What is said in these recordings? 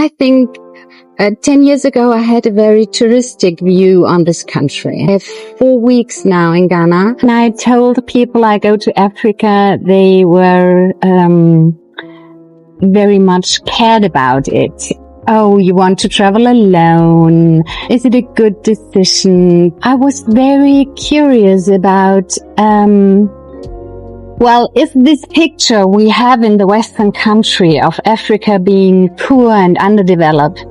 I think 10 years ago, I had a very touristic view on this country. I have 4 weeks now in Ghana. And I told people I go to Africa, they were very much cared about it. Oh, you want to travel alone? Is it a good decision? I was very curious about, if this picture we have in the Western country of Africa being poor and underdeveloped,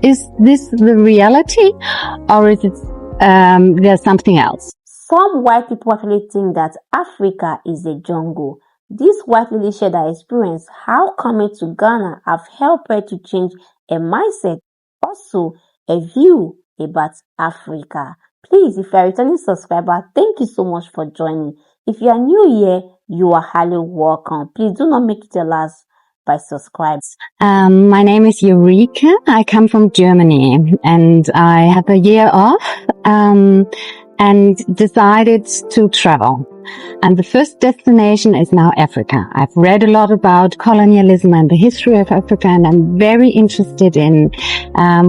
is this the reality, or is it there's something else? Some white people actually think that Africa is a jungle. These white ladies share their experience, how coming to Ghana have helped her to change a mindset, also a view about Africa. Please, if you're a returning subscriber, thank you so much for joining. If you are new here, you are highly welcome. Please do not make it your last by subscribing. My name is Eureka. I come from Germany and I have a year off and decided to travel. And the first destination is now Africa. I've read a lot about colonialism and the history of Africa, and I'm very interested in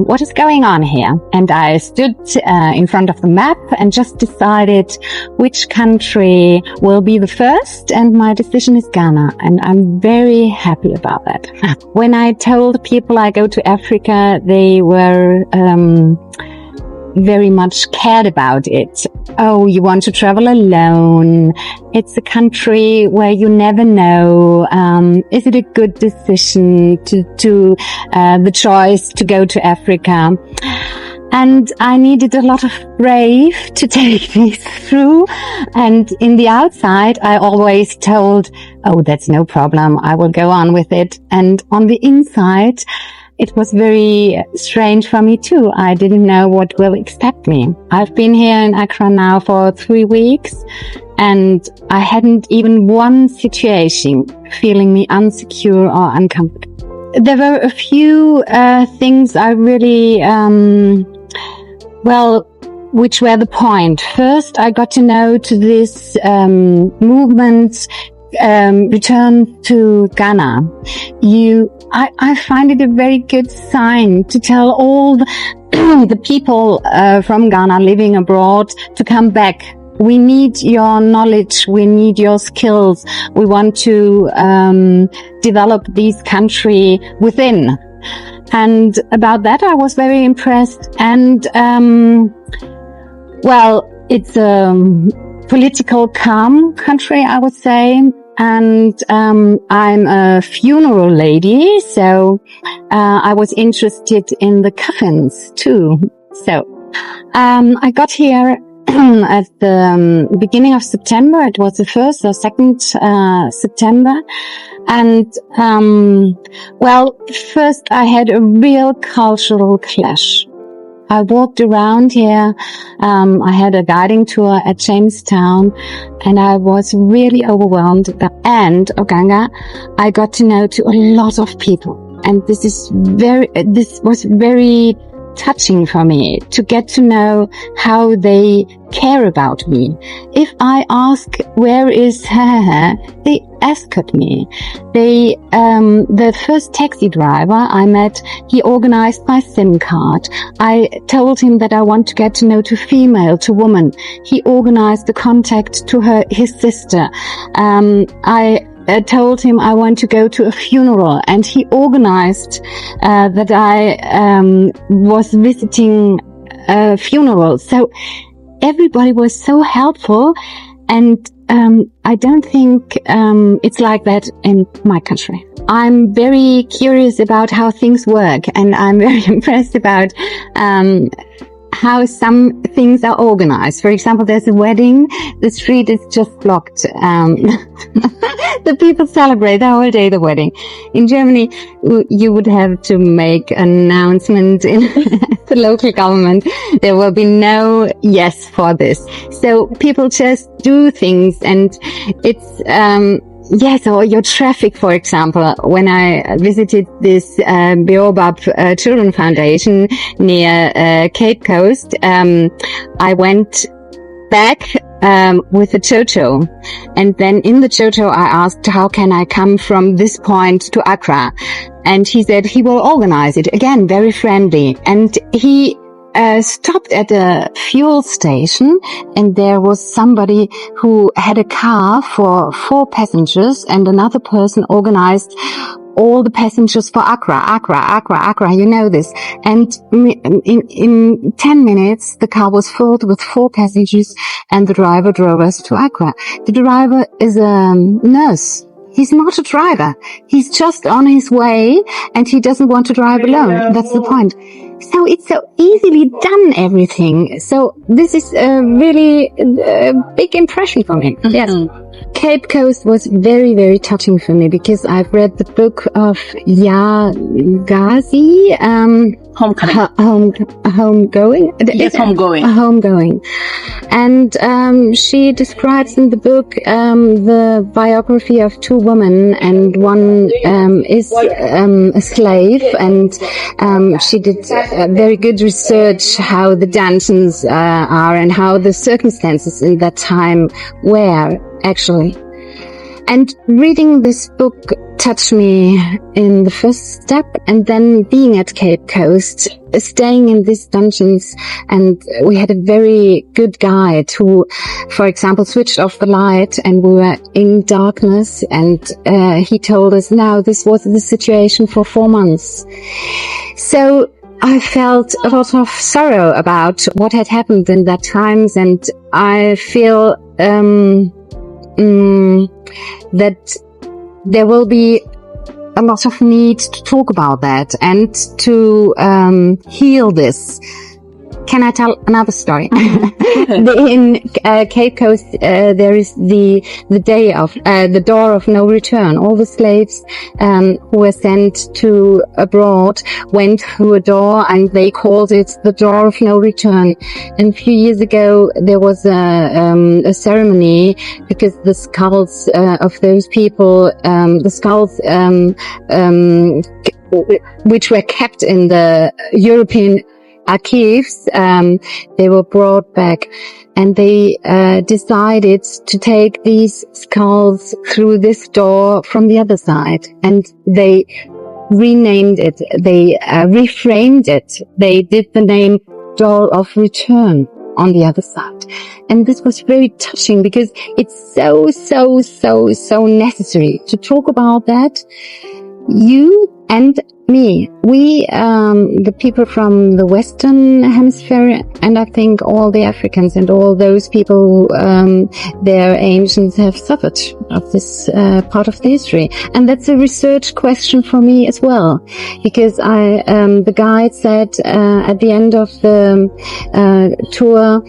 what is going on here. And I stood in front of the map and just decided which country will be the first, and my decision is Ghana, and I'm very happy about that. When I told people I go to Africa, they were very much cared about it. Oh, you want to travel alone? It's a country where you never know. Is it a good decision to the choice to go to Africa? And I needed a lot of brave to take this through. And in the outside, I always told, oh, that's no problem. I will go on with it. And on the inside, it was very strange for me too. I didn't know what will expect me. I've been here in Accra now for 3 weeks, and I hadn't even one situation feeling me insecure or uncomfortable. There were a few things I really, which were the point. First, I got to know to this movement, return to Ghana. I find it a very good sign to tell all the people from Ghana living abroad to come back. We need your knowledge. We need your skills. We want to develop this country within. And about that, I was very impressed. And it's a political calm country, I would say. And I'm a funeral lady, so I was interested in the coffins too. So I got here at the beginning of September. It was the 1st or 2nd September. And first I had a real cultural clash. I walked around here. I had a guiding tour at Jamestown, and I was really overwhelmed. And Oganga, I got to know to a lot of people, and this was very touching for me to get to know how they care about me. If I ask, where is her, they escort me. The first taxi driver I met, he organized my SIM card. I told him that I want to get to know to female, to woman. He organized the contact to his sister. I told him I want to go to a funeral, and he organized that I was visiting a funeral. So everybody was so helpful, and I don't think it's like that in my country. I'm very curious about how things work, and I'm very impressed about how some things are organized. For example, there's a wedding, the street is just blocked. The people celebrate the whole day the wedding. In Germany, you would have to make an announcement in the local government. There will be no yes for this. So people just do things, and it's yes, or your traffic, for example. When I visited this Baobab Children Foundation near Cape Coast, I went back with the Chocho, and then in the Chocho I asked, how can I come from this point to Accra? And he said he will organize it. Again, very friendly. And he stopped at a fuel station, and there was somebody who had a car for 4 passengers, and another person organized all the passengers for Accra. You know this. And in 10 minutes, the car was filled with 4 passengers, and the driver drove us to Accra. The driver is a nurse. He's not a driver. He's just on his way, and he doesn't want to drive alone. That's the point. So it's so easily done, everything. So this is a really big impression for me. Mm-hmm. Yes. Cape Coast was very, very touching for me because I've read the book of Gazi, Homegoing. Yes, Homegoing. Homegoing. And she describes in the book the biography of 2 women, and one is a slave, and she did very good research how the dungeons are and how the circumstances in that time were, actually. And reading this book touched me in the first step, and then being at Cape Coast, staying in these dungeons, and we had a very good guide who, for example, switched off the light and we were in darkness, and he told us, now this was the situation for 4 months. So I felt a lot of sorrow about what had happened in that times, and I feel that there will be a lot of need to talk about that and to heal this. Can I tell another story? In Cape Coast, there is the day of the door of no return. All the slaves who were sent to abroad went through a door, and they called it the door of no return. And a few years ago, there was a ceremony because the skulls of those people, the skulls which were kept in the European archives, they were brought back, and they decided to take these skulls through this door from the other side, and they renamed it, they reframed it, they did the name Door of Return on the other side. And this was very touching because it's so necessary to talk about that. You and me, we, the people from the Western Hemisphere, and I think all the Africans and all those people, their ancients have suffered of this part of the history. And that's a research question for me as well, because the guide said at the end of the tour,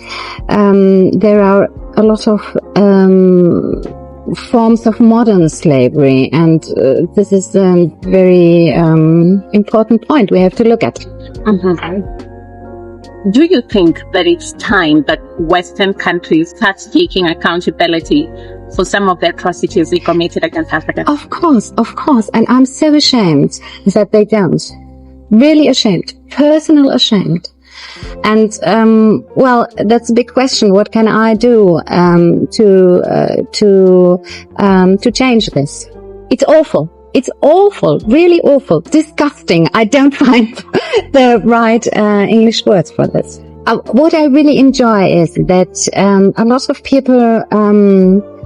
there are a lot of forms of modern slavery, and this is a very important point we have to look at. Mm-hmm. Do you think that it's time that Western countries start taking accountability for some of the atrocities they committed against Africa? Of course, and I'm so ashamed that they don't. Really ashamed, personal ashamed. And well, that's a big question. What can I do to change this? It's awful. It's awful, really awful, disgusting. I don't find the right English words for this. What I really enjoy is that a lot of people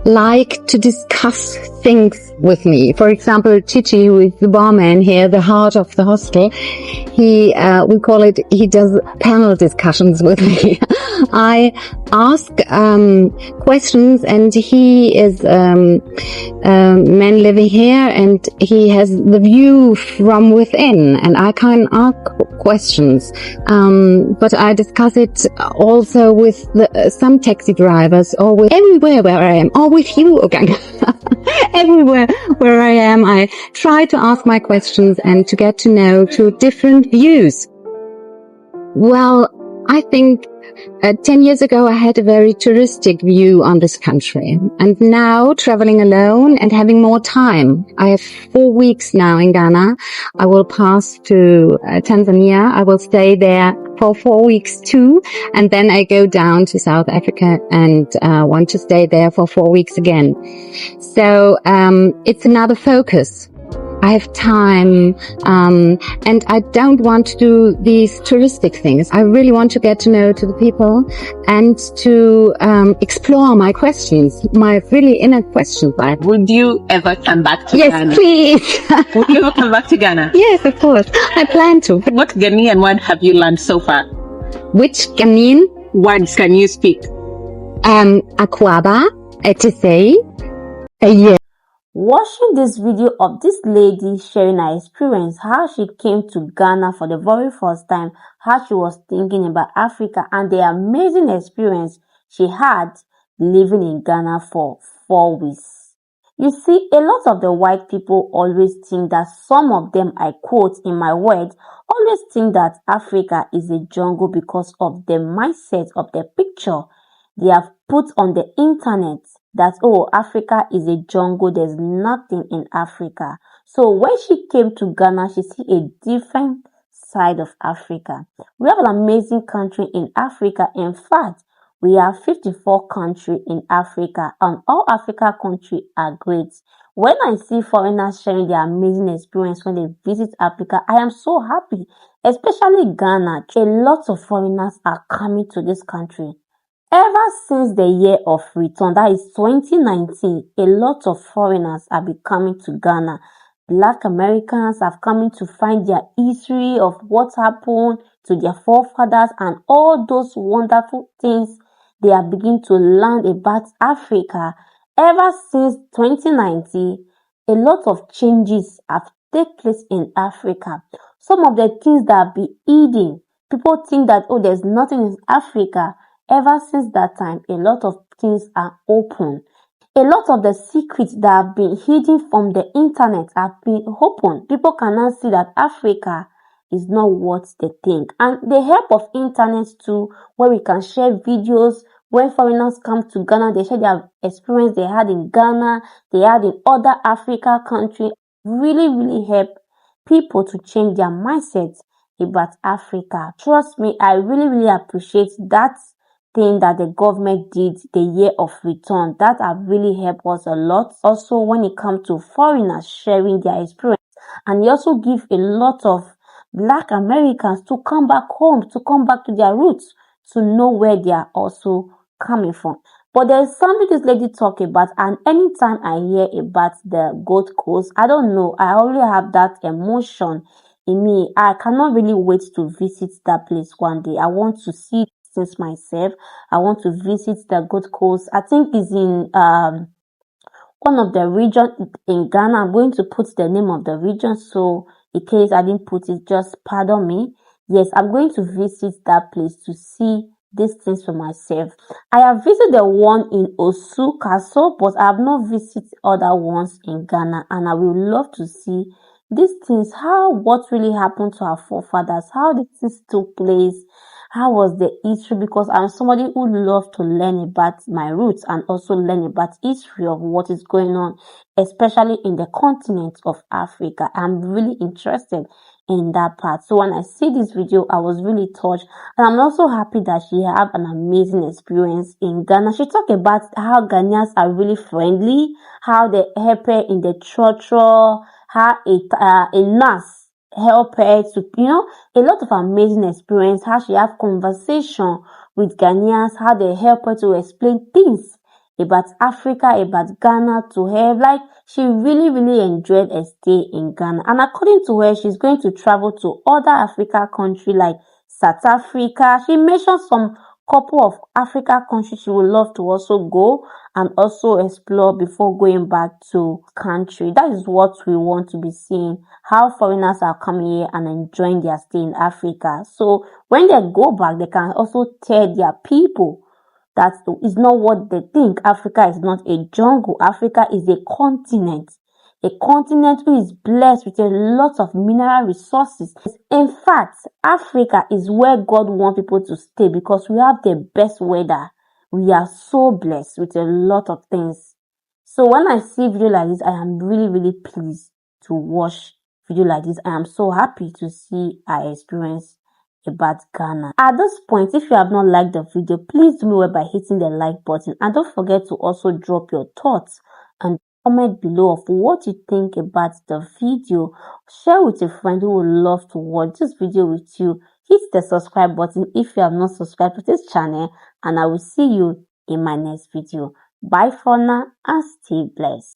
like to discuss things with me. For example, Chichi, who is the barman here, the heart of the hostel, we call it, he does panel discussions with me. I ask questions, and he is a man living here, and he has the view from within, and I can ask questions. But I discuss it also with some taxi drivers, or with everywhere where I am, or with you again. Everywhere where I am, I try to ask my questions and to get to know two different views. Well, I think 10 years ago I had a very touristic view on this country, and now traveling alone and having more time. I have 4 weeks now in Ghana. I will pass to Tanzania. I will stay there for 4 weeks too, and then I go down to South Africa and want to stay there for 4 weeks again. So it's another focus. I have time, and I don't want to do these touristic things. I really want to get to know to the people and to explore my questions, my really inner questions. Would you ever come back to Yes, Ghana? please. Would you ever come back to Ghana? Yes, of course. I plan to. What Ghanaian word have you learned so far? Which Ghanaian? Words can you speak? Akwaba, Etise, yeah. Watching this video of this lady sharing her experience, how she came to Ghana for the very first time, how she was thinking about Africa, and the amazing experience she had living in Ghana for 4 weeks. You see, a lot of the white people always think that some of them, I quote in my words, always think that Africa is a jungle because of the mindset of the picture they have put on the internet that, oh, Africa is a jungle, there's nothing in Africa. So when she came to Ghana, she see a different side of Africa. We have an amazing country in Africa. In fact, we have 54 countries in Africa, and all Africa countries are great. When I see foreigners sharing their amazing experience when they visit Africa, I am so happy, especially Ghana. A lot of foreigners are coming to this country. Ever since the year of return, that is 2019, a lot of foreigners have been coming to Ghana. Black Americans have come to find their history of what happened to their forefathers and all those wonderful things they are beginning to learn about Africa. Ever since 2019, a lot of changes have taken place in Africa. Some of the things that have been hidden, people think that, oh, there's nothing in Africa. Ever since that time, a lot of things are open. A lot of the secrets that have been hidden from the internet have been open. People can now see that Africa is not what they think. And the help of internet too, where we can share videos. When foreigners come to Ghana, they share their experience they had in Ghana, they had in other Africa countries. Really help people to change their mindsets about Africa. Trust me, I really appreciate that thing that the government did, the year of return. That have really helped us a lot. Also, when it comes to foreigners sharing their experience, and you also give a lot of Black Americans to come back home, to come back to their roots, to know where they are also coming from. But there's something this lady talk about, and anytime I hear about the Gold Coast, I don't know, I already have that emotion in me. I cannot really wait to visit that place one day. I want to see things myself. I want to visit the Gold Coast. I think it's in one of the regions in Ghana. I'm going to put the name of the region, so in case I didn't put it, just pardon me. Yes, I'm going to visit that place to see these things for myself. I have visited the one in Osu Castle, but I have not visited other ones in Ghana, and I would love to see these things, what really happened to our forefathers, how these things took place, how was the history, because I'm somebody who loves to learn about my roots and also learn about history of what is going on, especially in the continent of Africa. I'm really interested in that part. So when I see this video, I was really touched, and I'm also happy that she had an amazing experience in Ghana. She talked about how Ghanaians are really friendly, how they help her in the church, how a nurse help her to, a lot of amazing experience, how she have conversation with Ghanaians, how they help her to explain things about Africa, about Ghana to her. Like, she really enjoyed a stay in Ghana. And according to her, she's going to travel to other Africa countries like South Africa. She mentioned some couple of Africa countries she would love to also go and also explore before going back to country. That is what we want to be seeing, how foreigners are coming here and enjoying their stay in Africa. So when they go back, they can also tell their people that is not what they think. Africa is not a jungle. Africa is a continent who is blessed with a lot of mineral resources. In fact, Africa is where God wants people to stay because we have the best weather. We are so blessed with a lot of things. So when I see video like this, I am really pleased to watch video like this. I am so happy to see our experience about Ghana. At this point, if you have not liked the video, please do me well by hitting the like button, and don't forget to also drop your thoughts and comment below of what you think about the video. Share with a friend who would love to watch this video with you. Hit the subscribe button if you have not subscribed to this channel, and I will see you in my next video. Bye for now and stay blessed.